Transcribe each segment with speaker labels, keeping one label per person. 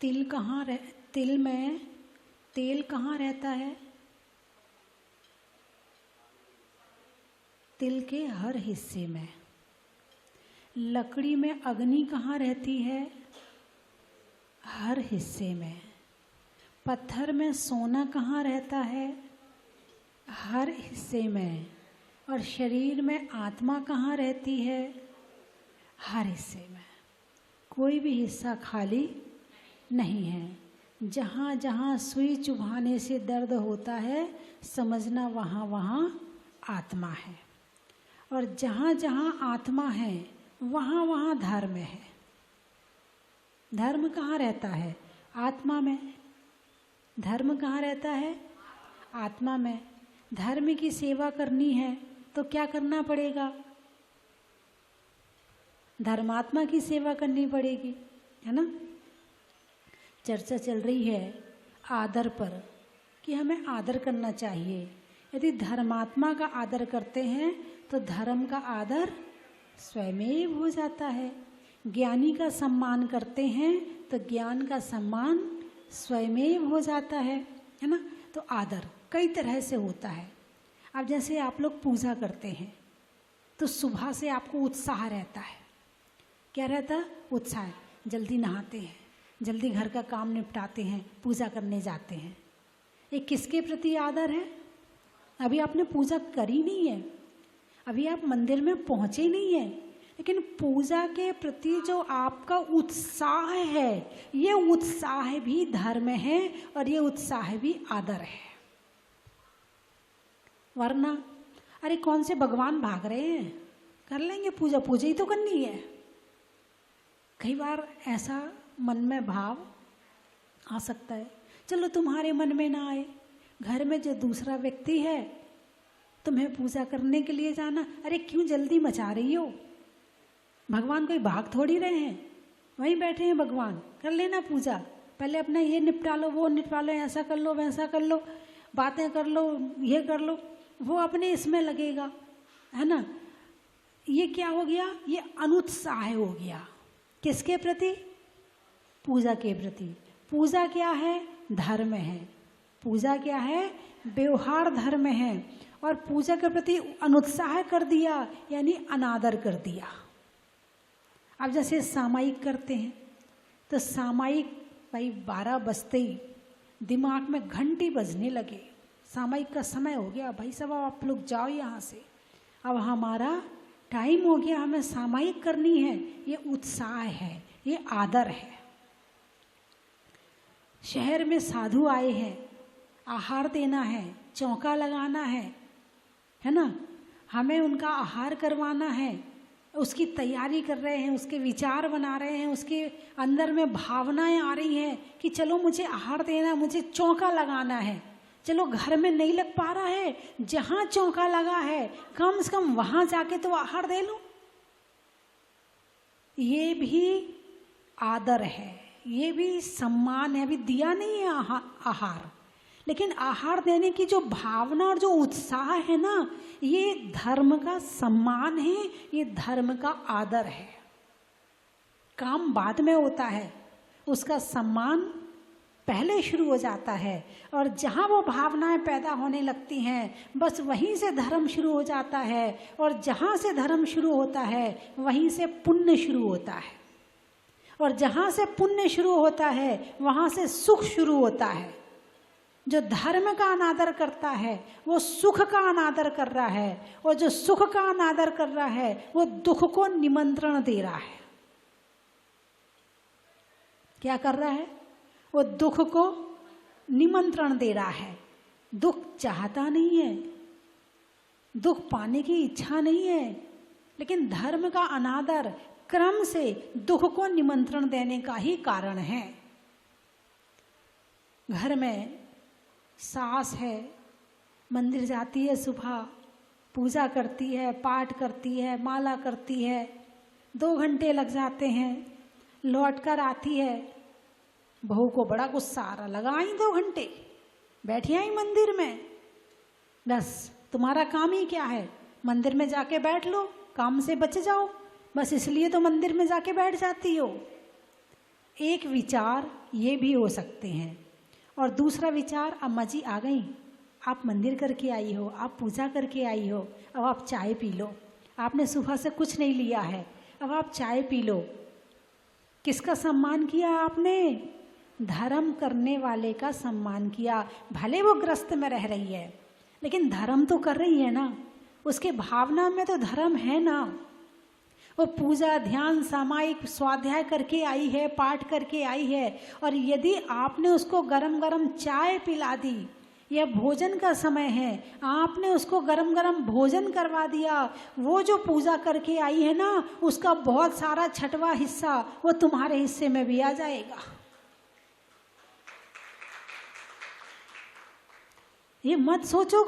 Speaker 1: तिल में तेल कहाँ रहता है? तिल के हर हिस्से में। लकड़ी में अग्नि कहाँ रहती है? हर हिस्से में। पत्थर में सोना कहाँ रहता है? हर हिस्से में। और शरीर में आत्मा कहाँ रहती है? हर हिस्से में। कोई भी हिस्सा खाली नहीं है। जहाँ जहाँ सुई चुभाने से दर्द होता है, समझना वहाँ वहाँ आत्मा है। और जहाँ जहाँ आत्मा है, वहाँ वहाँ धर्म है। धर्म कहाँ रहता है? आत्मा में। धर्म कहाँ रहता है? आत्मा में। धर्म की सेवा करनी है तो क्या करना पड़ेगा? धर्मात्मा की सेवा करनी पड़ेगी, है ना। चर्चा चल रही है आदर पर कि हमें आदर करना चाहिए। यदि धर्मात्मा का आदर करते हैं तो धर्म का आदर स्वयं हो जाता है। ज्ञानी का सम्मान करते हैं तो ज्ञान का सम्मान स्वयं हो जाता है ना। तो आदर कई तरह से होता है। अब जैसे आप लोग पूजा करते हैं तो सुबह से आपको उत्साह रहता है। क्या रहता है? उत्साह। जल्दी नहाते हैं, जल्दी घर का काम निपटाते हैं, पूजा करने जाते हैं। ये किसके प्रति आदर है? अभी आपने पूजा करी नहीं है, अभी आप मंदिर में पहुँचे नहीं हैं, लेकिन पूजा के प्रति जो आपका उत्साह है, ये उत्साह भी धर्म है और ये उत्साह भी आदर है। वरना अरे कौन से भगवान भाग रहे हैं, कर लेंगे पूजा, पूजा ही तो करनी है। कई बार ऐसा मन में भाव आ सकता है। चलो तुम्हारे मन में ना आए, घर में जो दूसरा व्यक्ति है तुम्हें पूजा करने के लिए जाना, अरे क्यों जल्दी मचा रही हो? भगवान कोई भाग थोड़ी रहे हैं, वहीं बैठे हैं भगवान, कर लेना पूजा। पहले अपना ये निपटा लो, वो निपटा लो, ऐसा कर लो, वैसा कर लो, बातें कर लो, ये कर लो। वो अपने इसमें लगेगा, है ना। ये क्या हो गया? ये अनुत्साह हो गया। किसके प्रति? पूजा के प्रति। पूजा क्या है? धर्म है। पूजा क्या है? व्यवहार धर्म है। और पूजा के प्रति अनुत्साह कर दिया यानी अनादर कर दिया। अब जैसे सामायिक करते हैं तो सामायिक भाई 12 बजते ही दिमाग में घंटी बजने लगे, सामायिक का समय हो गया, भाई साहब आप लोग जाओ यहाँ से, अब हमारा टाइम हो गया, हमें सामायिक करनी है। ये उत्साह है, ये आदर है। शहर में साधु आए हैं, आहार देना है, चौका लगाना है ना, हमें उनका आहार करवाना है, उसकी तैयारी कर रहे हैं, उसके विचार बना रहे हैं, उसके अंदर में भावनाएं आ रही हैं कि चलो मुझे आहार देना, मुझे चौका लगाना है। चलो घर में नहीं लग पा रहा है, जहाँ चौका लगा है कम से कम वहाँ जाके तो आहार दे लो। ये भी आदर है, ये भी सम्मान है। अभी दिया नहीं है आहार, लेकिन आहार देने की जो भावना और जो उत्साह है ना, ये धर्म का सम्मान है, ये धर्म का आदर है। काम बाद में होता है, उसका सम्मान पहले शुरू हो जाता है। और जहाँ वो भावनाएं पैदा होने लगती हैं, बस वहीं से धर्म शुरू हो जाता है। और जहाँ से धर्म शुरू होता है वहीं से पुण्य शुरू होता है। और जहाँ से पुण्य शुरू होता है वहाँ से सुख शुरू होता है। जो धर्म का अनादर करता है वो सुख का अनादर कर रहा है, और जो सुख का अनादर कर रहा है वो दुख को निमंत्रण दे रहा है। क्या कर रहा है? वो दुख को निमंत्रण दे रहा है। दुख चाहता नहीं है, दुख पाने की इच्छा नहीं है, लेकिन धर्म का अनादर क्रम से दुख को निमंत्रण देने का ही कारण है। घर में सास है, मंदिर जाती है, सुबह पूजा करती है, पाठ करती है, माला करती है, 2 घंटे लग जाते हैं, लौट कर आती है, बहू को बड़ा गुस्सा आ रहा, लगा आई 2 घंटे, बैठी आई मंदिर में, बस तुम्हारा काम ही क्या है, मंदिर में जाके बैठ लो, काम से बच जाओ, बस इसलिए तो मंदिर में जाके बैठ जाती हो। एक विचार ये भी हो सकते हैं। और दूसरा विचार, अम्मा जी आ गई, आप मंदिर करके आई हो, आप पूजा करके आई हो, अब आप चाय पी लो, आपने सुबह से कुछ नहीं लिया है, अब आप चाय पी लो। किसका सम्मान किया आपने? धर्म करने वाले का सम्मान किया। भले वो ग्रस्त में रह रही है लेकिन धर्म तो कर रही है ना, उसके भावना में तो धर्म है ना। वो पूजा ध्यान सामायिक स्वाध्याय करके आई है, पाठ करके आई है, और यदि आपने उसको गरम गरम चाय पिला दी, यह भोजन का समय है, आपने उसको गरम गरम भोजन करवा दिया, वो जो पूजा करके आई है ना, उसका बहुत सारा छठवा हिस्सा वो तुम्हारे हिस्से में भी आ जाएगा। ये मत सोचो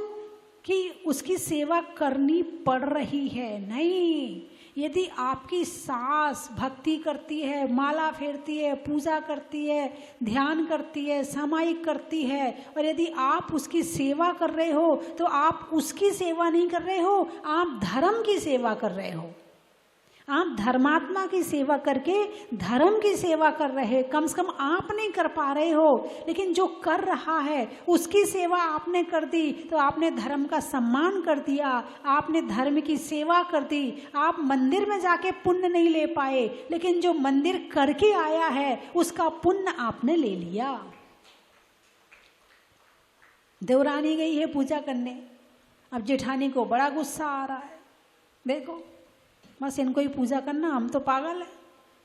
Speaker 1: कि उसकी सेवा करनी पड़ रही है, नहीं। यदि आपकी सास भक्ति करती है, माला फेरती है, पूजा करती है, ध्यान करती है, सामायिक करती है, और यदि आप उसकी सेवा कर रहे हो तो आप उसकी सेवा नहीं कर रहे हो, आप धर्म की सेवा कर रहे हो। आप धर्मात्मा की सेवा करके धर्म की सेवा कर रहे। कम से कम आप नहीं कर पा रहे हो, लेकिन जो कर रहा है उसकी सेवा आपने कर दी, तो आपने धर्म का सम्मान कर दिया, आपने धर्म की सेवा कर दी। आप मंदिर में जाके पुण्य नहीं ले पाए, लेकिन जो मंदिर करके आया है उसका पुण्य आपने ले लिया। देवरानी गई है पूजा करने, अब जेठानी को बड़ा गुस्सा आ रहा है, देखो बस इनको ही पूजा करना, हम तो पागल हैं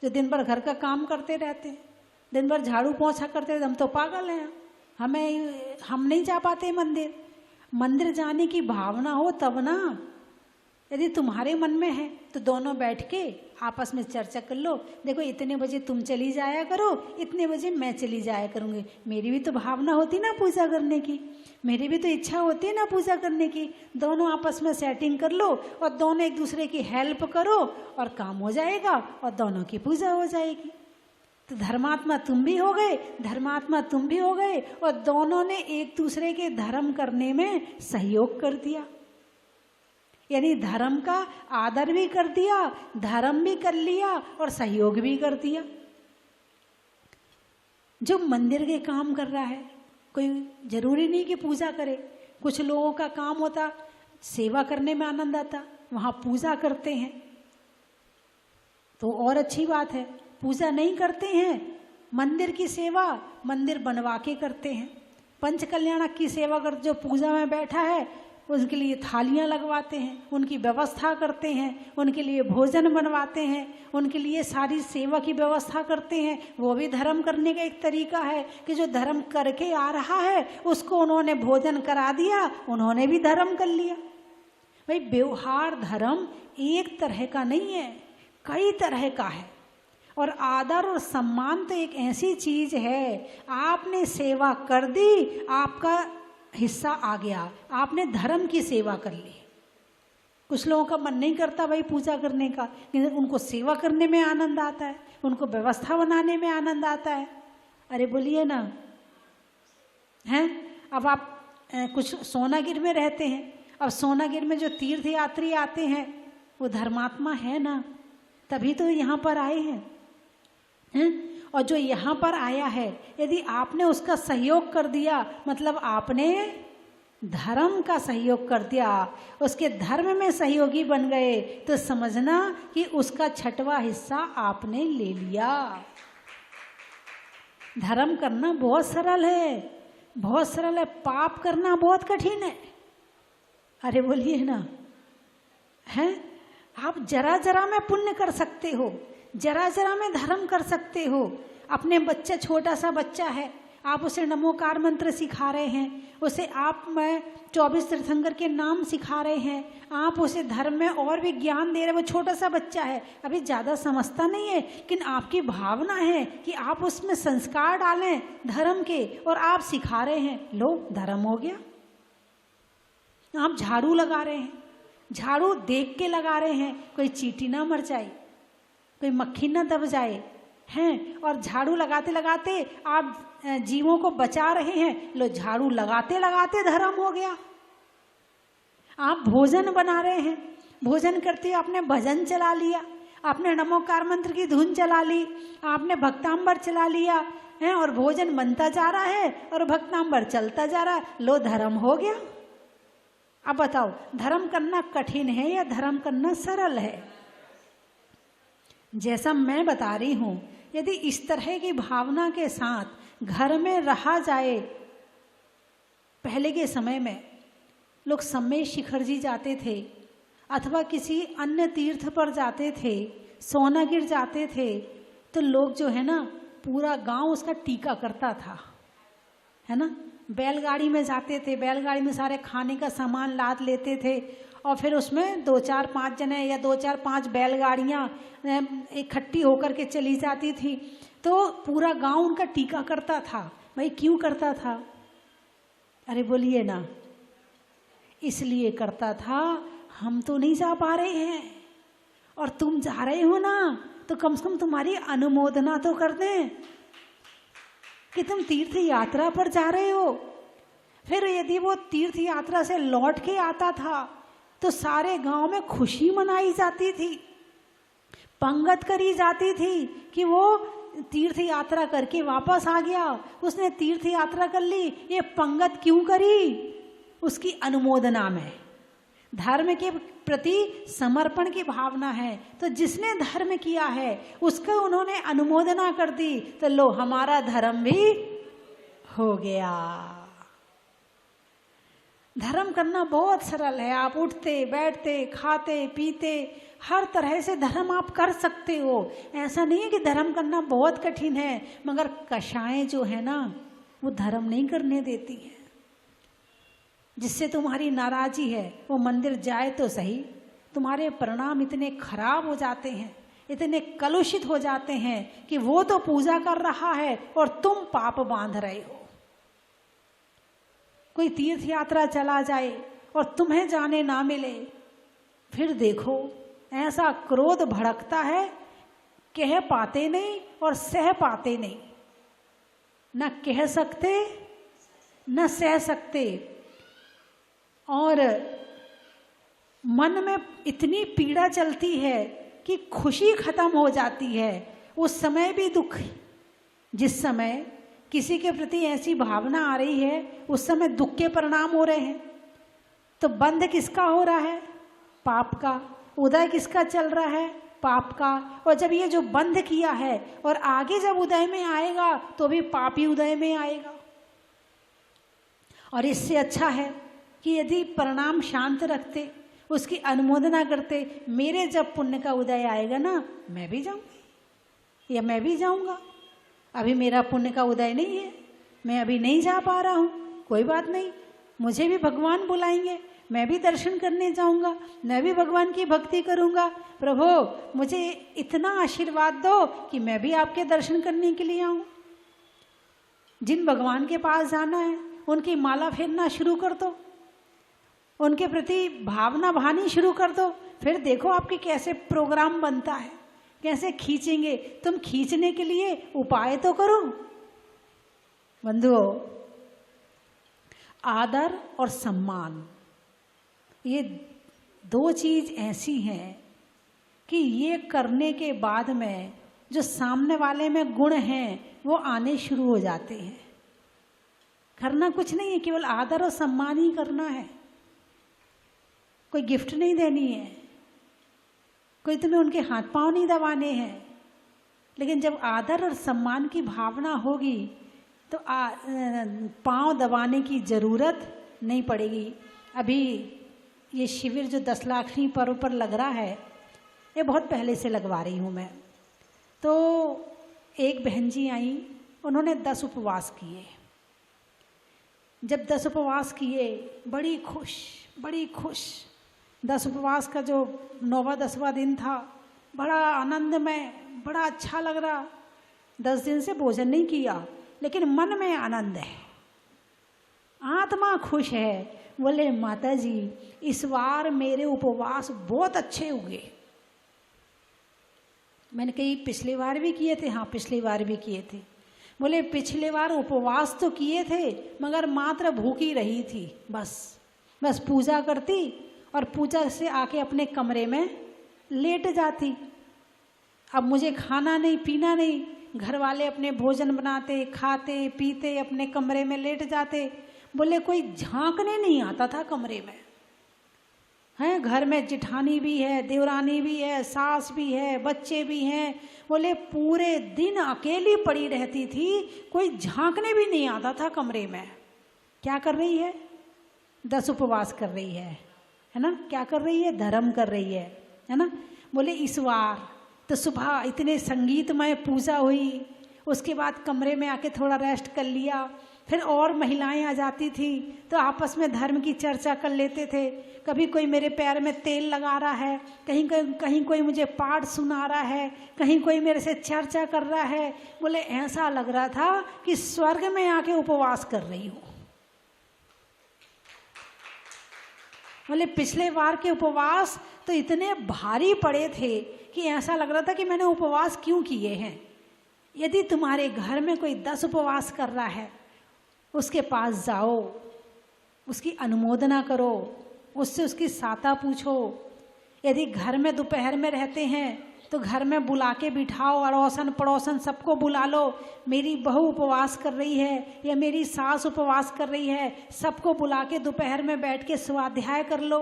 Speaker 1: जो दिन भर घर का काम करते रहते हैं, दिन भर झाड़ू पोछा करते हैं, हम तो पागल हैं, हम नहीं जा पाते मंदिर। मंदिर जाने की भावना हो तब ना। यदि तुम्हारे मन में है तो दोनों बैठ के आपस में चर्चा कर लो, देखो इतने बजे तुम चली जाया करो, इतने बजे मैं चली जाया करूँगी। मेरी भी तो भावना होती ना पूजा करने की, मेरी भी तो इच्छा होती है ना पूजा करने की। दोनों आपस में सेटिंग कर लो और दोनों एक दूसरे की हेल्प करो और काम हो जाएगा और दोनों की पूजा हो जाएगी। तो धर्मात्मा तुम भी हो गए, धर्मात्मा तुम भी हो गए, और दोनों ने एक दूसरे के धर्म करने में सहयोग कर दिया। यानी धर्म का आदर भी कर दिया, धर्म भी कर लिया और सहयोग भी कर दिया। जो मंदिर के काम कर रहा है, कोई जरूरी नहीं कि पूजा करे, कुछ लोगों का काम होता सेवा करने में आनंद आता, वहाँ पूजा करते हैं तो और अच्छी बात है। पूजा नहीं करते हैं, मंदिर की सेवा मंदिर बनवा के करते हैं। पंच कल्याणक की सेवा कर, जो पूजा में बैठा है उनके लिए थालियां लगवाते हैं, उनकी व्यवस्था करते हैं, उनके लिए भोजन बनवाते हैं, उनके लिए सारी सेवा की व्यवस्था करते हैं। वो भी धर्म करने का एक तरीका है कि जो धर्म करके आ रहा है उसको उन्होंने भोजन करा दिया, उन्होंने भी धर्म कर लिया। भाई व्यवहार धर्म एक तरह का नहीं है, कई तरह का है। और आदर और सम्मान तो एक ऐसी चीज है, आपने सेवा कर दी, आपका हिस्सा आ गया, आपने धर्म की सेवा कर ली। कुछ लोगों का मन नहीं करता भाई पूजा करने का, लेकिन उनको सेवा करने में आनंद आता है, उनको व्यवस्था बनाने में आनंद आता है। अरे बोलिए ना, हैं? अब आप कुछ सोनागिर में रहते हैं, अब सोनागिर में जो तीर्थ यात्री आते हैं वो धर्मात्मा है ना, तभी तो यहाँ पर आए हैं। और जो यहाँ पर आया है, यदि आपने उसका सहयोग कर दिया, मतलब आपने धर्म का सहयोग कर दिया, उसके धर्म में सहयोगी बन गए, तो समझना कि उसका छठवां हिस्सा आपने ले लिया। धर्म करना बहुत सरल है, बहुत सरल है, पाप करना बहुत कठिन है। अरे बोलिए ना, हैं? आप जरा जरा में पुण्य कर सकते हो, जरा जरा में धर्म कर सकते हो। अपने बच्चा, छोटा सा बच्चा है, आप उसे नमोकार मंत्र सिखा रहे हैं, उसे आप 24 तीर्थंकर के नाम सिखा रहे हैं, आप उसे धर्म में और भी ज्ञान दे रहे हैं। वो छोटा सा बच्चा है, अभी ज़्यादा समझता नहीं है, लेकिन आपकी भावना है कि आप उसमें संस्कार डालें धर्म के, और आप सिखा रहे हैं, लो धर्म हो गया। आप झाड़ू लगा रहे हैं, झाड़ू देख के लगा रहे हैं, कोई चींटी ना मर जाए, कोई मक्खी ना दब जाए, हैं? और झाड़ू लगाते लगाते आप जीवों को बचा रहे हैं, लो झाड़ू लगाते लगाते धर्म हो गया। आप भोजन बना रहे हैं, भोजन करते हुए आपने भजन चला लिया, आपने नमोकार मंत्र की धुन चला ली, आपने भक्तांबर चला लिया है, और भोजन बनता जा रहा है और भक्तांबर चलता जा रहा है, लो धर्म हो गया। अब बताओ, धर्म करना कठिन है या धर्म करना सरल है? जैसा मैं बता रही हूं, यदि इस तरह की भावना के साथ घर में रहा जाए, पहले के समय में लोग समय शिखर जी जाते थे अथवा किसी अन्य तीर्थ पर जाते थे, सोनागिर जाते थे, तो लोग जो है ना पूरा गांव उसका टीका करता था, है ना। बैलगाड़ी में जाते थे, बैलगाड़ी में सारे खाने का सामान लाद लेते थे और फिर उसमें 2-4-5 जने या 2-4-5 बैलगाड़ियाँ इकट्ठी होकर के चली जाती थी, तो पूरा गांव उनका टीका करता था। भाई क्यों करता था? अरे बोलिए ना। इसलिए करता था, हम तो नहीं जा पा रहे हैं और तुम जा रहे हो ना, तो कम से कम तुम्हारी अनुमोदना तो कर दें कि तुम तीर्थ यात्रा पर जा रहे हो। फिर यदि वो तीर्थ यात्रा से लौट के आता था तो सारे गांव में खुशी मनाई जाती थी, पंगत करी जाती थी कि वो तीर्थ यात्रा करके वापस आ गया, उसने तीर्थ यात्रा कर ली। ये पंगत क्यों करी? उसकी अनुमोदना में, धर्म के प्रति समर्पण की भावना है। तो जिसने धर्म किया है उसको उन्होंने अनुमोदना कर दी, तो लो हमारा धर्म भी हो गया। धर्म करना बहुत सरल है। आप उठते बैठते खाते पीते हर तरह से धर्म आप कर सकते हो। ऐसा नहीं है कि धर्म करना बहुत कठिन है, मगर कषाएं जो है ना वो धर्म नहीं करने देती है। जिससे तुम्हारी नाराजी है वो मंदिर जाए तो सही, तुम्हारे परिणाम इतने खराब हो जाते हैं, इतने कलुषित हो जाते हैं कि वो तो पूजा कर रहा है और तुम पाप बांध रहे हो। कोई तीर्थ यात्रा चला जाए और तुम्हें जाने ना मिले, फिर देखो ऐसा क्रोध भड़कता है, कह पाते नहीं और सह पाते नहीं। न कह सकते न सह सकते, और मन में इतनी पीड़ा चलती है कि खुशी खत्म हो जाती है। उस समय भी दुख, जिस समय किसी के प्रति ऐसी भावना आ रही है उस समय दुख के परिणाम हो रहे हैं। तो बंध किसका हो रहा है? पाप का। उदय किसका चल रहा है? पाप का। और जब ये जो बंध किया है और आगे जब उदय में आएगा तो भी पापी उदय में आएगा। और इससे अच्छा है कि यदि परिणाम शांत रखते, उसकी अनुमोदना करते, मेरे जब पुण्य का उदय आएगा ना मैं भी जाऊंगी या मैं भी जाऊंगा। अभी मेरा पुण्य का उदय नहीं है, मैं अभी नहीं जा पा रहा हूँ, कोई बात नहीं, मुझे भी भगवान बुलाएंगे, मैं भी दर्शन करने जाऊंगा, मैं भी भगवान की भक्ति करूंगा। प्रभु मुझे इतना आशीर्वाद दो कि मैं भी आपके दर्शन करने के लिए आऊं। जिन भगवान के पास जाना है उनकी माला फेरना शुरू कर दो, उनके प्रति भावना भानी शुरू कर दो। फिर देखो आपके कैसे प्रोग्राम बनता है, कैसे खींचेंगे। तुम खींचने के लिए उपाय तो करो। बंधुओं, आदर और सम्मान ये दो चीज ऐसी हैं कि ये करने के बाद में जो सामने वाले में गुण हैं वो आने शुरू हो जाते हैं। करना कुछ नहीं है, केवल आदर और सम्मान ही करना है। कोई गिफ्ट नहीं देनी है, कोई तुम्हें उनके हाथ पांव नहीं दबाने हैं। लेकिन जब आदर और सम्मान की भावना होगी तो पांव दबाने की ज़रूरत नहीं पड़ेगी। अभी ये शिविर जो 10 लाखनी पर्व पर लग रहा है, ये बहुत पहले से लगवा रही हूँ मैं। तो एक बहन जी आई, उन्होंने 10 उपवास किए। जब 10 उपवास किए बड़ी खुश 10 उपवास का जो 9वां 10वां दिन था बड़ा आनंदमय, बड़ा अच्छा लग रहा। 10 दिन से भोजन नहीं किया लेकिन मन में आनंद है, आत्मा खुश है। बोले माता जी इस बार मेरे उपवास बहुत अच्छे हुए। मैंने कही पिछली बार भी किए थे? हाँ पिछली बार भी किए थे। बोले पिछले बार उपवास तो किए थे मगर मात्र भूखी रही थी, बस पूजा करती और पूजा से आके अपने कमरे में लेट जाती। अब मुझे खाना नहीं पीना नहीं, घर वाले अपने भोजन बनाते, खाते पीते, अपने कमरे में लेट जाते। बोले कोई झांकने नहीं आता था कमरे में। हैं, घर में जिठानी भी है, देवरानी भी है, सास भी है, बच्चे भी हैं। बोले पूरे दिन अकेली पड़ी रहती थी, कोई झांकने भी नहीं आता था कमरे में। क्या कर रही है? 10 उपवास कर रही है ना? क्या कर रही है? धर्म कर रही है ना? बोले इस बार तो सुबह इतने संगीतमय पूजा हुई, उसके बाद कमरे में आके थोड़ा रेस्ट कर लिया, फिर और महिलाएं आ जाती थी तो आपस में धर्म की चर्चा कर लेते थे। कभी कोई मेरे पैर में तेल लगा रहा है, कहीं कोई मुझे पाठ सुना रहा है, कहीं कोई मेरे से चर्चा कर रहा है। बोले ऐसा लग रहा था कि स्वर्ग में आके उपवास कर रही हूँ। बोले पिछले बार के उपवास तो इतने भारी पड़े थे कि ऐसा लग रहा था कि मैंने उपवास क्यों किए हैं। यदि तुम्हारे घर में कोई 10 उपवास कर रहा है, उसके पास जाओ, उसकी अनुमोदना करो, उससे उसकी साता पूछो। यदि घर में दोपहर में रहते हैं तो घर में बुला के बिठाओ, अड़ोसन पड़ोसन सबको बुला लो। मेरी बहू उपवास कर रही है या मेरी सास उपवास कर रही है, सबको बुला के दोपहर में बैठ के स्वाध्याय कर लो,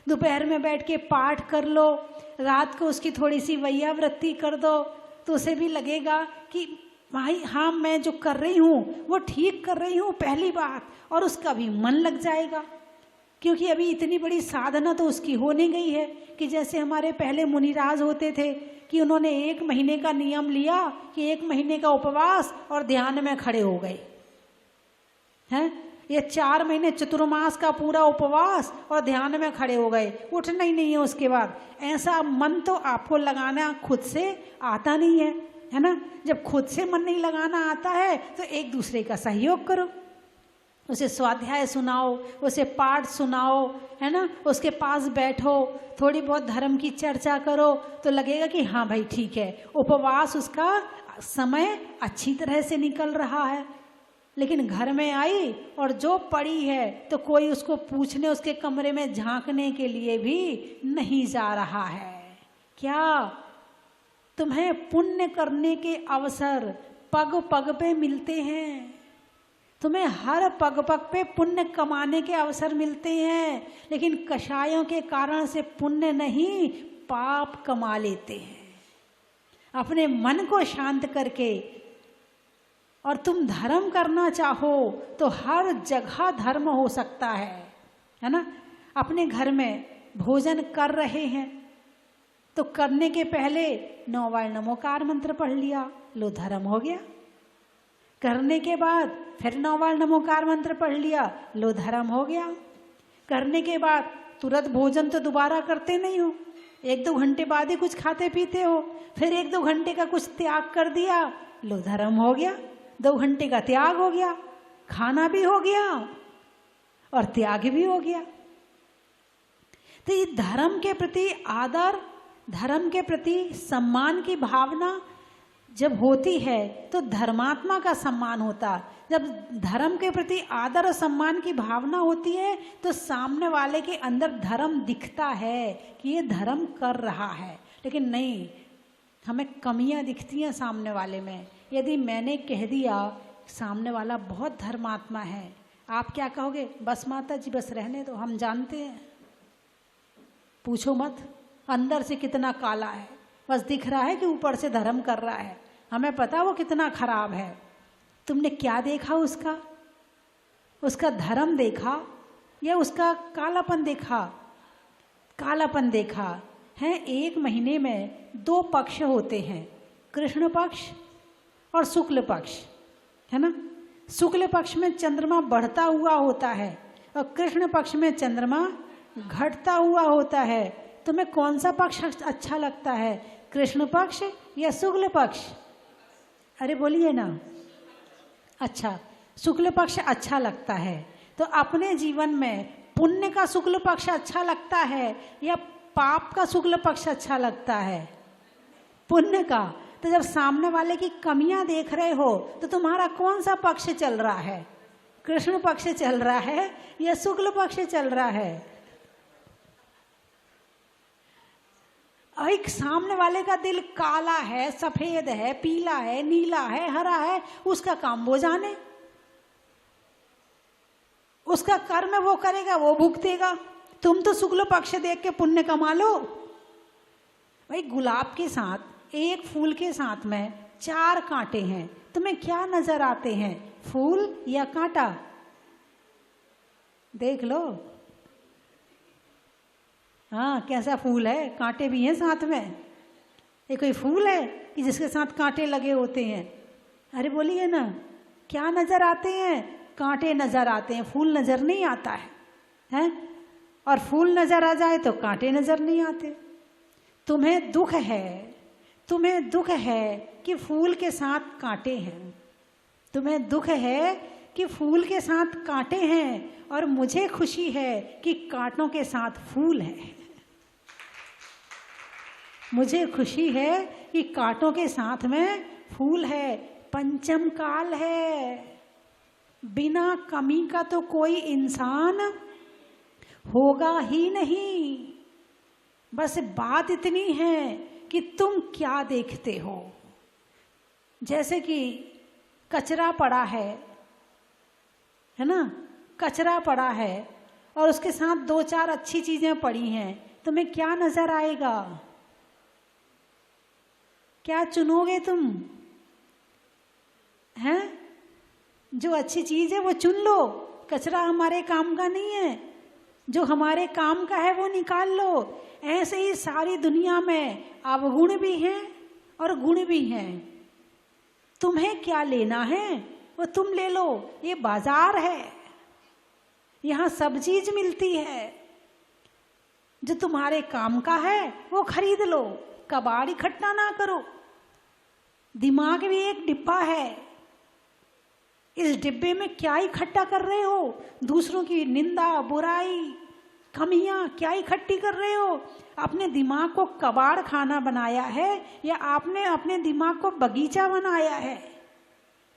Speaker 1: दोपहर में बैठ के पाठ कर लो, रात को उसकी थोड़ी सी वैयावृत्ति कर दो, तो उसे भी लगेगा कि भाई हाँ मैं जो कर रही हूँ वो ठीक कर रही हूँ, पहली बात, और उसका भी मन लग जाएगा। क्योंकि अभी इतनी बड़ी साधना तो उसकी हो नहीं गई है कि जैसे हमारे पहले मुनिराज होते थे कि उन्होंने 1 महीने का नियम लिया कि 1 महीने का उपवास और ध्यान में खड़े हो गए हैं। ये 4 महीने चतुर्मास का पूरा उपवास और ध्यान में खड़े हो गए, उठना ही नहीं है उसके बाद। ऐसा मन तो आपको लगाना खुद से आता नहीं है ना? जब खुद से मन नहीं लगाना आता है तो एक दूसरे का सहयोग करो, उसे स्वाध्याय सुनाओ, उसे पाठ सुनाओ, है ना? उसके पास बैठो, थोड़ी बहुत धर्म की चर्चा करो, तो लगेगा कि हाँ भाई ठीक है, उपवास उसका समय अच्छी तरह से निकल रहा है। लेकिन घर में आई और जो पड़ी है तो कोई उसको पूछने, उसके कमरे में झांकने के लिए भी नहीं जा रहा है। क्या तुम्हें पुण्य करने के अवसर पग पग पे मिलते हैं? तुम्हें हर पग पग पे पुण्य कमाने के अवसर मिलते हैं, लेकिन कषायों के कारण से पुण्य नहीं पाप कमा लेते हैं अपने मन को शांत करके। और तुम धर्म करना चाहो तो हर जगह धर्म हो सकता है ना? अपने घर में भोजन कर रहे हैं तो करने के पहले 9 बार नमोकार मंत्र पढ़ लिया, लो धर्म हो गया। करने के बाद फिर 9 बार नमोकार मंत्र पढ़ लिया, लो धर्म हो गया। करने के बाद तुरंत भोजन तो दोबारा करते नहीं हो, 1-2 घंटे बाद ही कुछ खाते पीते हो, फिर 1-2 घंटे का कुछ त्याग कर दिया, लो धर्म हो गया। 2 घंटे का त्याग हो गया, खाना भी हो गया और त्याग भी हो गया। तो ये धर्म के प्रति आदर, धर्म के प्रति सम्मान की भावना जब होती है तो धर्मात्मा का सम्मान होता। जब धर्म के प्रति आदर और सम्मान की भावना होती है तो सामने वाले के अंदर धर्म दिखता है कि ये धर्म कर रहा है। लेकिन नहीं, हमें कमियां दिखती हैं सामने वाले में। यदि मैंने कह दिया सामने वाला बहुत धर्मात्मा है, आप क्या कहोगे? बस माता जी बस रहने दो, हम जानते हैं, पूछो मत अंदर से कितना काला है, बस दिख रहा है कि ऊपर से धर्म कर रहा है, हमें पता वो कितना खराब है। तुमने क्या देखा उसका? उसका धर्म देखा या उसका कालापन देखा? कालापन देखा है। 1 महीने में 2 पक्ष होते हैं, कृष्ण पक्ष और शुक्ल पक्ष, है ना? शुक्ल पक्ष में चंद्रमा बढ़ता हुआ होता है और कृष्ण पक्ष में चंद्रमा घटता हुआ होता है। तुम्हें कौन सा पक्ष अच्छा लगता है, कृष्ण पक्ष या शुक्ल पक्ष? अरे बोलिए ना। अच्छा, शुक्ल पक्ष अच्छा लगता है। तो अपने जीवन में पुण्य का शुक्ल पक्ष अच्छा लगता है या पाप का शुक्ल पक्ष अच्छा लगता है? पुण्य का। तो जब सामने वाले की कमियां देख रहे हो तो तुम्हारा कौन सा पक्ष चल रहा है? कृष्ण पक्ष चल रहा है या शुक्ल पक्ष चल रहा है? एक सामने वाले का दिल काला है, सफेद है, पीला है, नीला है, हरा है, उसका काम वो जाने, उसका कर्म वो करेगा, वो भुगतेगा। तुम तो शुक्ल पक्ष देख के पुण्य कमा लो। भाई गुलाब के साथ, एक फूल के साथ में 4 कांटे हैं, तुम्हें क्या नजर आते हैं, फूल या कांटा? देख लो। हाँ, कैसा फूल है, कांटे भी हैं साथ में। ये कोई फूल है कि जिसके साथ कांटे लगे होते हैं? अरे बोलिए ना, क्या नजर आते हैं? कांटे नजर आते हैं, फूल नजर नहीं आता है? और फूल नजर आ जाए तो कांटे नजर नहीं आते। तुम्हें दुख है, तुम्हें दुख है कि फूल के साथ कांटे हैं, तुम्हें दुख है कि फूल के साथ कांटे हैं, और मुझे खुशी है कि कांटों के साथ फूल है। मुझे खुशी है कि कांटों के साथ में फूल है। पंचम काल है, बिना कमी का तो कोई इंसान होगा ही नहीं। बस बात इतनी है कि तुम क्या देखते हो। जैसे कि कचरा पड़ा है ना, कचरा पड़ा है और उसके साथ 2-4 अच्छी चीजें पड़ी हैं, तुम्हें क्या नजर आएगा? क्या चुनोगे तुम? हैं? जो अच्छी चीज है वो चुन लो। कचरा हमारे काम का नहीं है, जो हमारे काम का है वो निकाल लो। ऐसे ही सारी दुनिया में अवगुण भी हैं और गुण भी हैं। तुम्हें क्या लेना है वो तुम ले लो। ये बाजार है, यहाँ सब चीज मिलती है। जो तुम्हारे काम का है वो खरीद लो, कबाड़ इकट्ठा ना करो। दिमाग भी एक डिब्बा है, इस डिब्बे में क्या इकट्ठा कर रहे हो? दूसरों की निंदा, बुराई, कमियां क्या इकट्ठी कर रहे हो? अपने दिमाग को कबाड़ खाना बनाया है या आपने अपने दिमाग को बगीचा बनाया है?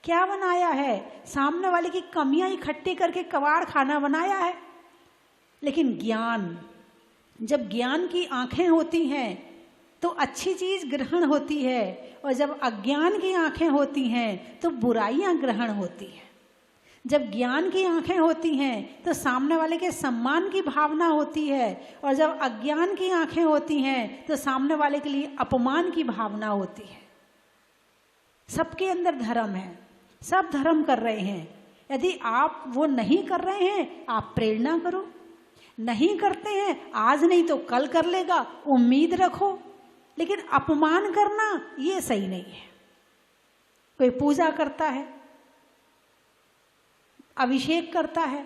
Speaker 1: क्या बनाया है? सामने वाले की कमियां इकट्ठी करके कबाड़ खाना बनाया है। लेकिन ज्ञान, जब ज्ञान की आंखें होती हैं तो अच्छी चीज ग्रहण होती है, और जब अज्ञान की आंखें होती हैं तो बुराइयां ग्रहण होती हैं। जब ज्ञान की आंखें होती हैं तो सामने वाले के सम्मान की भावना होती है, और जब अज्ञान की आंखें होती हैं तो सामने वाले के लिए अपमान की भावना होती है। सबके अंदर धर्म है, सब धर्म कर रहे हैं। यदि आप वो नहीं कर रहे हैं, आप प्रेरणा करो। नहीं करते हैं, आज नहीं तो कल कर लेगा, उम्मीद रखो। लेकिन अपमान करना ये सही नहीं है। कोई पूजा करता है, अभिषेक करता है,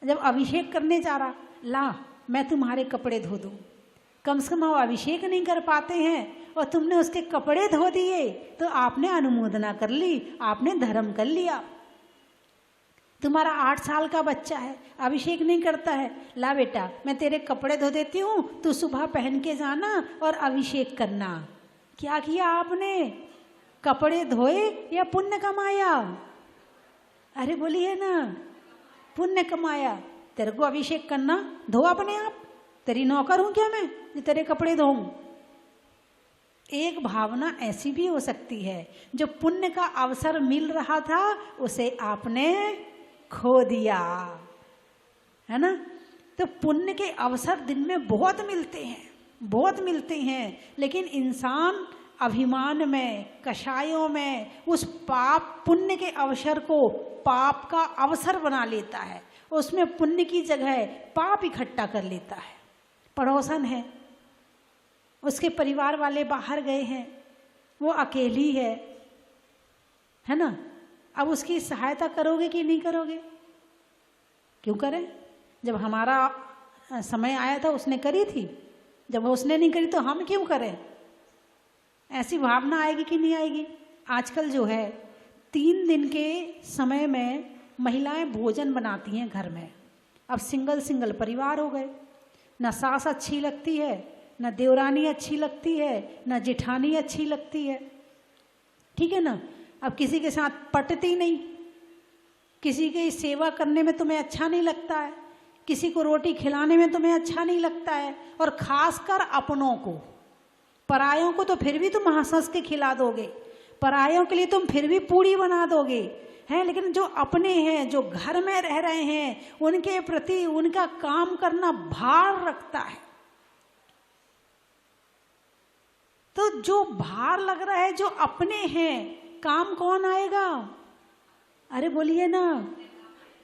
Speaker 1: जब अभिषेक करने जा रहा, ला मैं तुम्हारे कपड़े धो दूं। कम से कम वो अभिषेक नहीं कर पाते हैं और तुमने उसके कपड़े धो दिए तो आपने अनुमोदना कर ली, आपने धर्म कर लिया। तुम्हारा 8 साल का बच्चा है, अभिषेक नहीं करता है, ला बेटा मैं तेरे कपड़े धो देती हूँ, तू सुबह पहन के जाना और अभिषेक करना। क्या किया आपने? कपड़े धोए या पुण्य कमाया? अरे बोलिए ना, पुण्य कमाया। तेरे को अभिषेक करना, धो अपने आप। तेरी नौकर हूं क्या मैं जो तेरे कपड़े धोऊं? एक भावना ऐसी भी हो सकती है, जो पुण्य का अवसर मिल रहा था उसे आपने खो दिया, है ना। तो पुण्य के अवसर दिन में बहुत मिलते हैं, बहुत मिलते हैं, लेकिन इंसान अभिमान में, कषायों में उस पाप पुण्य के अवसर को पाप का अवसर बना लेता है। उसमें पुण्य की जगह पाप इकट्ठा कर लेता है। पड़ोसन है, उसके परिवार वाले बाहर गए हैं, वो अकेली है ना। अब उसकी सहायता करोगे कि नहीं करोगे? क्यों करें? जब हमारा समय आया था उसने करी थी, जब उसने नहीं करी तो हम क्यों करें? ऐसी भावना आएगी कि नहीं आएगी? आजकल जो है 3 दिन के समय में महिलाएं भोजन बनाती हैं घर में। अब सिंगल परिवार हो गए, ना सास अच्छी लगती है, ना देवरानी अच्छी लगती है, ना जिठानी अच्छी लगती है, ठीक है ना। अब किसी के साथ पटती नहीं, किसी की सेवा करने में तुम्हें अच्छा नहीं लगता है, किसी को रोटी खिलाने में तुम्हें अच्छा नहीं लगता है, और खासकर अपनों को परायों को तो फिर भी तुम हंस हंस के खिला दोगे, परायों के लिए तुम फिर भी पूड़ी बना दोगे, हैं, लेकिन जो अपने हैं, जो घर में रह रहे हैं, उनके प्रति उनका काम करना भार रखता है। तो जो भार लग रहा है, जो अपने हैं, काम कौन आएगा? अरे बोलिए ना,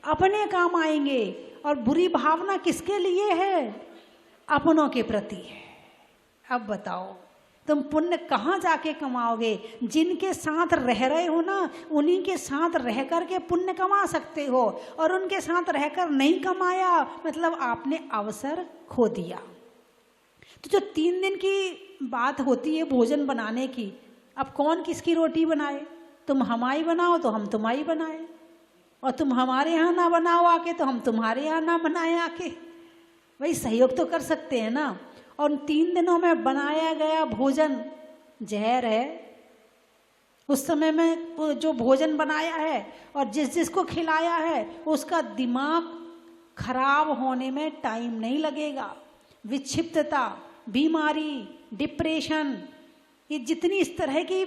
Speaker 1: अपने काम आएंगे। और बुरी भावना किसके लिए है? अपनों के प्रति है। अब बताओ तुम पुण्य कहाँ जाके कमाओगे? जिनके साथ रह रहे हो ना, उन्हीं के साथ रह कर के पुण्य कमा सकते हो, और उनके साथ रहकर नहीं कमाया मतलब आपने अवसर खो दिया। तो जो 3 दिन की बात होती है भोजन बनाने की, अब कौन किसकी रोटी बनाए? तुम हमारी बनाओ तो हम तुम्हारी बनाए, और तुम हमारे यहाँ ना बनाओ आके तो हम तुम्हारे यहाँ ना बनाए आके। भाई सहयोग तो कर सकते हैं ना। और 3 दिनों में बनाया गया भोजन जहर है। उस समय में जो भोजन बनाया है और जिस जिसको खिलाया है उसका दिमाग खराब होने में टाइम नहीं लगेगा। विक्षिप्तता, बीमारी, डिप्रेशन, ये जितनी इस तरह की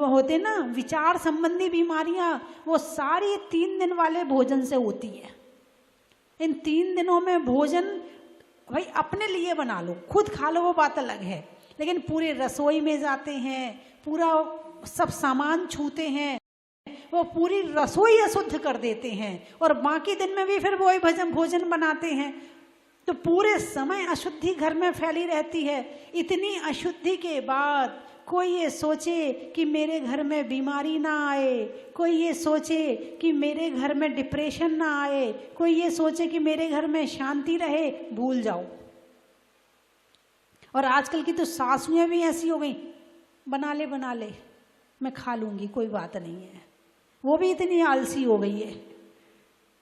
Speaker 1: होते ना विचार संबंधी बीमारियां, वो सारी 3 दिन वाले भोजन से होती है। इन 3 दिनों में भोजन भाई अपने लिए बना लो, खुद खा लो वो बात अलग है, लेकिन पूरे रसोई में जाते हैं, पूरा सब सामान छूते हैं, वो पूरी रसोई अशुद्ध कर देते हैं, और बाकी दिन में भी फिर वही भोजन बनाते हैं। तो पूरे समय अशुद्धि घर में फैली रहती है। इतनी अशुद्धि के बाद कोई ये सोचे कि मेरे घर में बीमारी ना आए, कोई ये सोचे कि मेरे घर में डिप्रेशन ना आए, कोई ये सोचे कि मेरे घर में शांति रहे, भूल जाओ। और आजकल की तो सासुएं भी ऐसी हो गई, बना ले मैं खा लूँगी, कोई बात नहीं है। वो भी इतनी आलसी हो गई है।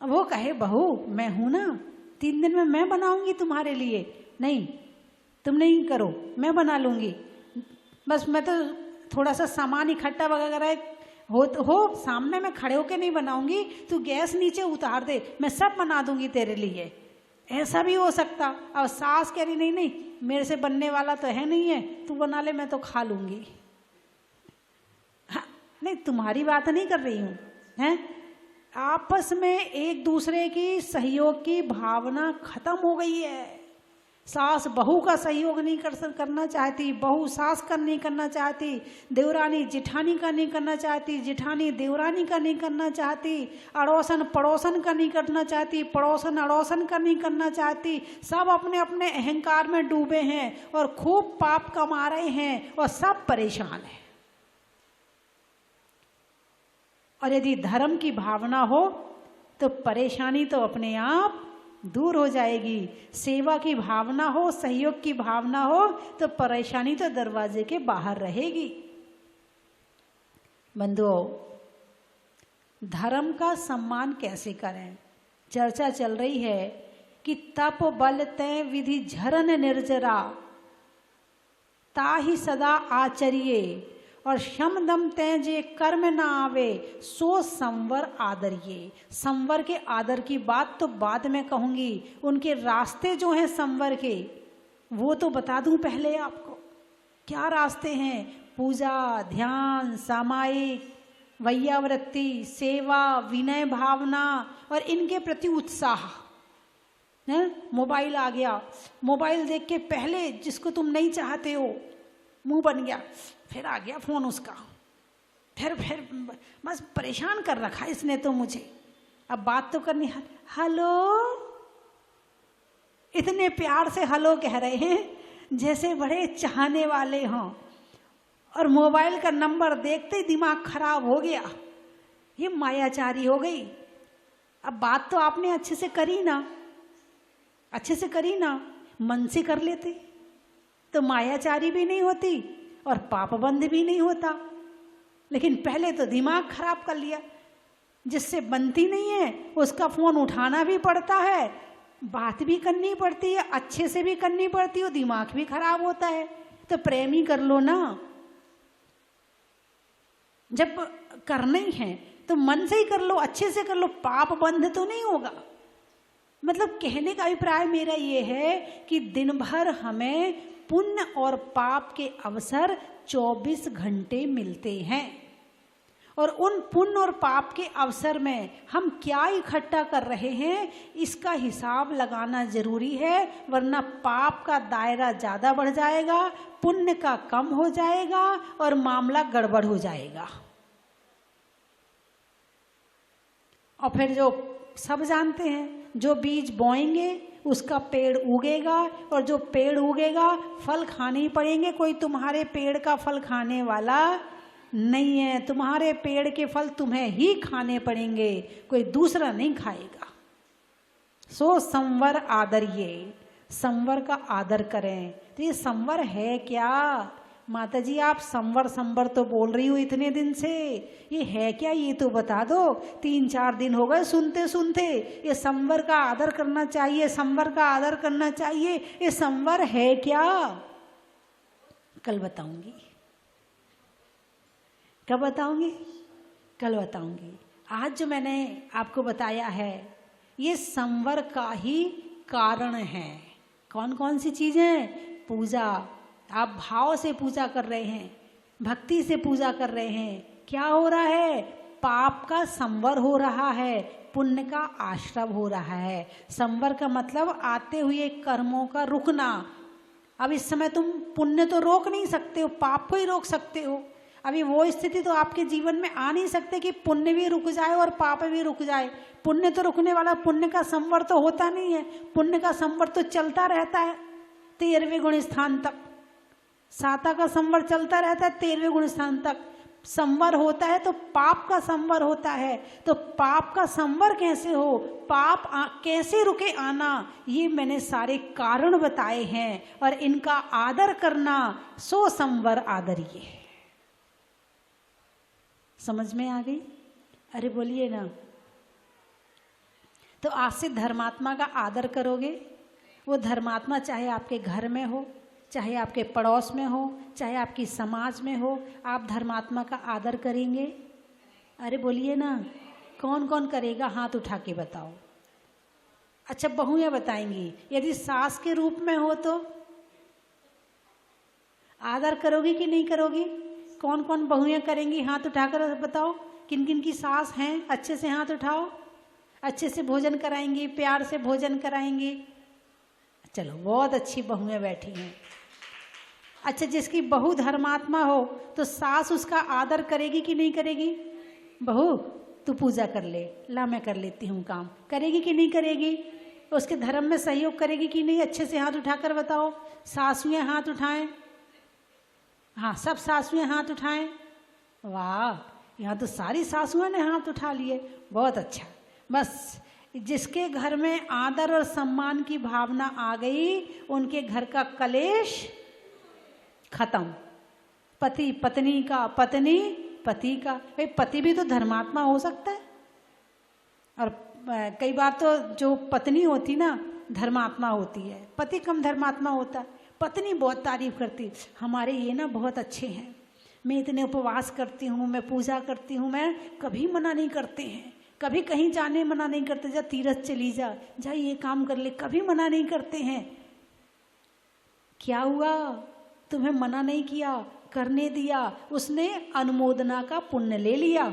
Speaker 1: अब वो कहे बहू मैं हूँ ना, 3 दिन में मैं बनाऊँगी तुम्हारे लिए, नहीं तुम नहीं करो, मैं बना लूँगी, बस मैं तो थोड़ा सा सामान इकट्ठा वगैरह हो सामने में खड़े होके नहीं बनाऊंगी, तू गैस नीचे उतार दे, मैं सब बना दूंगी तेरे लिए। ऐसा भी हो सकता। अब सास कह रही नहीं नहीं मेरे से बनने वाला तो है नहीं है, तू बना ले मैं तो खा लूंगी। हाँ, नहीं तुम्हारी बात नहीं कर रही हूँ, हैं। आपस में एक दूसरे की सहयोग की भावना खत्म हो गई है। सास बहू का सहयोग नहीं करना चाहती, बहू सास का नहीं करना चाहती, देवरानी जिठानी का नहीं करना चाहती, जिठानी देवरानी का नहीं करना चाहती, अड़ोसन पड़ोसन का नहीं करना चाहती, पड़ोसन अड़ोसन का नहीं करना चाहती। सब अपने अपने अहंकार में डूबे हैं और खूब पाप कमा रहे हैं और सब परेशान हैं। और यदि धर्म की भावना हो तो परेशानी तो अपने आप दूर हो जाएगी। सेवा की भावना हो, सहयोग की भावना हो तो परेशानी तो दरवाजे के बाहर रहेगी। बंधुओं, धर्म का सम्मान कैसे करें? चर्चा चल रही है कि तप बल तय विधि झरन निर्जरा ताहि सदा आचरिये, और शम दम तय जे कर्म ना आवे सो संवर आदरिये। संवर के आदर की बात तो बाद में कहूंगी, उनके रास्ते जो हैं संवर के वो तो बता दूं पहले आपको। क्या रास्ते हैं? पूजा, ध्यान, सामायिक, वैयावृत्ति, सेवा, विनय भावना और इनके प्रति उत्साह। मोबाइल आ गया, मोबाइल देख के पहले जिसको तुम नहीं चाहते हो मुंह बन गया, फिर आ गया फोन उसका, फिर बस परेशान कर रखा इसने तो मुझे। अब बात तो करनी, हेलो, इतने प्यार से हेलो कह रहे हैं जैसे बड़े चाहने वाले हों, और मोबाइल का नंबर देखते ही दिमाग खराब हो गया। ये मायाचारी हो गई। अब बात तो आपने अच्छे से करी ना, अच्छे से करी ना, मन से कर लेते तो मायाचारी भी नहीं होती और पापबंध भी नहीं होता। लेकिन पहले तो दिमाग खराब कर लिया, जिससे बनती नहीं है उसका फोन उठाना भी पड़ता है, बात भी करनी पड़ती है, अच्छे से भी करनी पड़ती है, दिमाग भी खराब होता है। तो प्रेम ही कर लो ना। जब करना ही है तो मन से ही कर लो, अच्छे से कर लो, पाप बंध तो नहीं होगा। मतलब कहने का अभिप्राय मेरा ये है कि दिन भर हमें पुण्य और पाप के अवसर 24 घंटे मिलते हैं, और उन पुण्य और पाप के अवसर में हम क्या इकट्ठा कर रहे हैं इसका हिसाब लगाना जरूरी है, वरना पाप का दायरा ज़्यादा बढ़ जाएगा, पुण्य का कम हो जाएगा और मामला गड़बड़ हो जाएगा। और फिर जो सब जानते हैं, जो बीज बोएंगे उसका पेड़ उगेगा, और जो पेड़ उगेगा फल खाने ही पड़ेंगे। कोई तुम्हारे पेड़ का फल खाने वाला नहीं है, तुम्हारे पेड़ के फल तुम्हें ही खाने पड़ेंगे, कोई दूसरा नहीं खाएगा। सो संवर आदरिए, संवर का आदर करें। तो ये संवर है क्या? माता जी आप संवर संवर तो बोल रही हो इतने दिन से, ये है क्या ये तो बता दो। 3-4 दिन हो गए सुनते सुनते, ये संवर का आदर करना चाहिए, संवर का आदर करना चाहिए, ये संवर है क्या? कल बताऊंगी। कब बताऊंगी? कल बताऊंगी। आज जो मैंने आपको बताया है ये संवर का ही कारण है। कौन कौन सी चीजें? पूजा, आप भाव से पूजा कर रहे हैं, भक्ति से पूजा कर रहे हैं, क्या हो रहा है? पाप का संवर हो रहा है, पुण्य का आश्रव हो रहा है। संवर का मतलब आते हुए कर्मों का रुकना। अब इस समय तुम पुण्य तो रोक नहीं सकते हो, पाप को ही रोक सकते हो। अभी वो स्थिति तो आपके जीवन में आ नहीं सकते कि पुण्य भी रुक जाए और पाप भी रुक जाए। पुण्य तो रुकने वाला, पुण्य का संवर तो होता नहीं है, पुण्य का संवर तो चलता रहता है 13वें गुण स्थान तक। साता का संवर चलता रहता है 13वें गुण स्थान तक। संवर होता है तो पाप का संवर होता है। तो पाप का संवर कैसे हो, पाप कैसे रुके आना, ये मैंने सारे कारण बताए हैं। और इनका आदर करना, सो संवर आदरिए। समझ में आ गई? अरे बोलिए ना। तो आज से धर्मात्मा का आदर करोगे। वो धर्मात्मा चाहे आपके घर में हो, चाहे आपके पड़ोस में हो, चाहे आपकी समाज में हो, आप धर्मात्मा का आदर करेंगे? अरे बोलिए ना। कौन कौन करेगा? हाथ उठा के बताओ। अच्छा बहुएं बताएंगी। यदि सास के रूप में हो तो आदर करोगी कि नहीं करोगी? कौन कौन बहुएं करेंगी? हाथ उठाकर बताओ। किन किन की सास हैं? अच्छे से हाथ उठाओ। अच्छे से भोजन कराएंगी, प्यार से भोजन कराएंगी। चलो बहुत अच्छी बहुएं बैठी हैं। अच्छा जिसकी बहू धर्मात्मा हो तो सास उसका आदर करेगी कि नहीं करेगी? बहू तू पूजा कर ले, ला मैं कर लेती हूँ काम, करेगी कि नहीं करेगी? उसके धर्म में सहयोग करेगी कि नहीं? अच्छे से हाथ उठाकर बताओ। सासुएं हाथ उठाएं। हाँ सब सासुएं हाथ उठाएं। वाह, यहाँ तो सारी सासुएं ने हाथ उठा लिए, बहुत अच्छा। बस जिसके घर में आदर और सम्मान की भावना आ गई, उनके घर का कलेश खत्म। पति पत्नी का, पत्नी पति का। भाई पति भी तो धर्मात्मा हो सकता है। और कई बार तो जो पत्नी होती ना धर्मात्मा होती है, पति कम धर्मात्मा होता है। पत्नी बहुत तारीफ करती, हमारे ये ना बहुत अच्छे हैं, मैं इतने उपवास करती हूँ, मैं पूजा करती हूँ, मैं कभी मना नहीं करते हैं, कभी कहीं जाने मना नहीं करते, जा तीरथ चली जा, जा ये काम कर ले, कभी मना नहीं करते हैं। क्या हुआ? तुम्हें मना नहीं किया, करने दिया, उसने अनुमोदना का पुण्य ले लिया।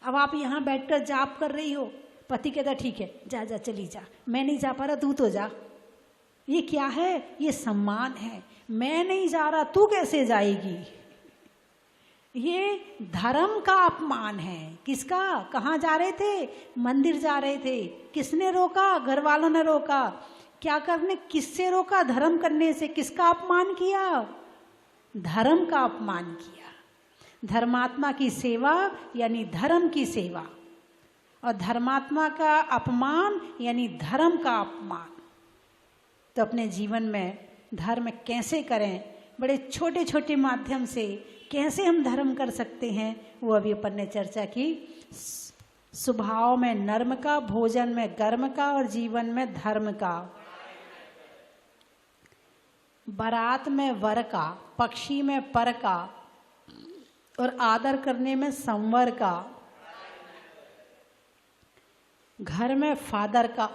Speaker 1: अब आप यहाँ बैठकर जाप कर रही हो, पति कहता ठीक है जा जा चली जा, मैं नहीं जा पा रहा तू तो जा। ये क्या है? ये सम्मान है। मैं नहीं जा रहा तू कैसे जाएगी? ये धर्म का अपमान है। किसका? कहाँ जा रहे थे? मंदिर जा रहे थे। किसने रोका? घर वालों ने रोका। क्या करने? किससे रोका? धर्म करने से। किसका अपमान किया? धर्म का अपमान किया। धर्मात्मा की सेवा यानी धर्म की सेवा, और धर्मात्मा का अपमान यानी धर्म का अपमान। तो अपने जीवन में धर्म कैसे करें, बड़े छोटे छोटे माध्यम से कैसे हम धर्म कर सकते हैं, वो अभी अपन ने चर्चा की। स्वभाव में नर्म का, भोजन में गर्म का, और जीवन में धर्म का। बारात में वर का, पक्षी में पर का, और आदर करने में संवर का। घर में फादर का,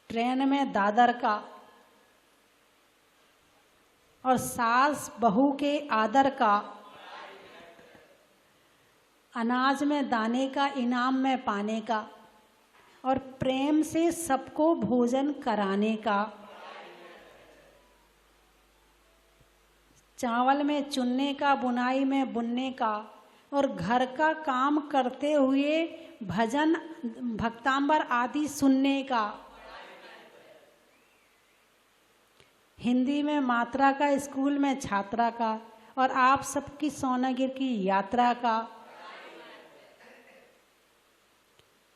Speaker 1: ट्रेन में दादर का, और सास बहू के आदर का, अनाज में दाने का, इनाम में पाने का, और प्रेम से सबको भोजन कराने का, चावल में चुनने का, बुनाई में बुनने का, और घर का काम करते हुए भजन भक्तांबर आदि सुनने का, हिंदी में मात्रा का, स्कूल में छात्रा का, और आप सबकी सोनागिर की यात्रा का,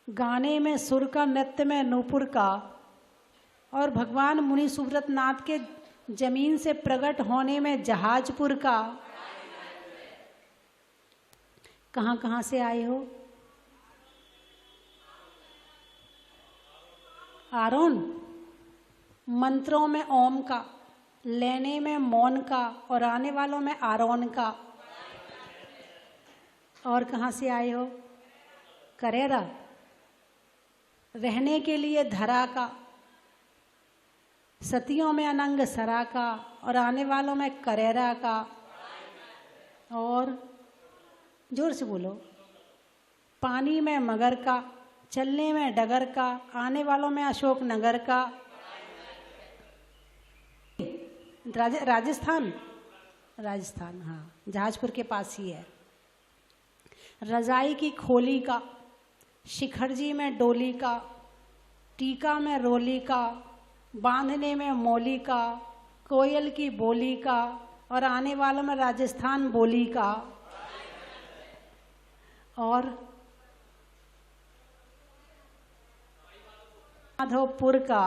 Speaker 1: गाने में सुर का, नृत्य में नूपुर का, और भगवान मुनि सुब्रत नाथ के जमीन से प्रकट होने में जहाजपुर का। कहाँ कहाँ से आए हो? आरोन। मंत्रों में ओम का, लेने में मौन का, और आने वालों में आरोन का। और कहाँ से आए हो? करेरा। रहने के लिए धरा का, सतियों में अनंग सरा का, और आने वालों में करेरा का। और जोर से बोलो। पानी में मगर का, चलने में डगर का, आने वालों में अशोक नगर का। राजस्थान, राजस्थान, हाँ, जहाजपुर के पास ही है। रजाई की खोली का, शिखरजी में डोली का, टीका में रोली का, बांधने में मौली का, कोयल की बोली का, और आने वालों में राजस्थान बोली का। और माधवपुर का,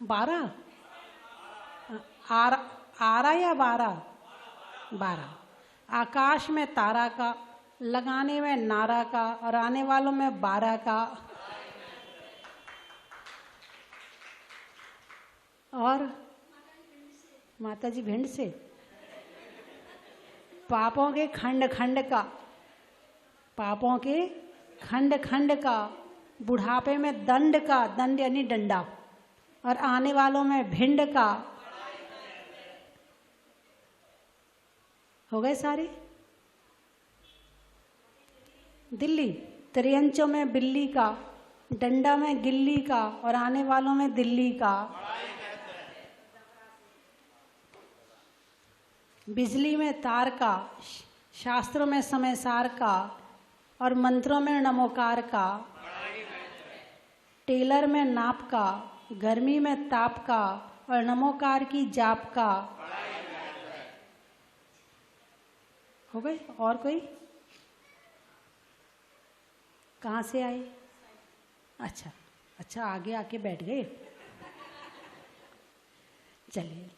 Speaker 1: 12 आरा या 12? 12। आकाश में तारा का, लगाने में नारा का, और आने वालों में 12 का। और माता जी भिंड से, पापों के खंड खंड का, पापों के खंड खंड का, बुढ़ापे में दंड का, दंड यानी डंडा, और आने वालों में भिंड का। हो गए सारे? दिल्ली। त्रियंचों में बिल्ली का, डंडा में गिल्ली का, और आने वालों में दिल्ली का। बिजली में तार का, शास्त्रों में समय सार का, और मंत्रों में नमोकार का। टेलर में नाप का, गर्मी में ताप का, और नमोकार की जाप का। हो गए? और कोई? कहाँ से आए? अच्छा, आगे आके बैठ गए। चलिए।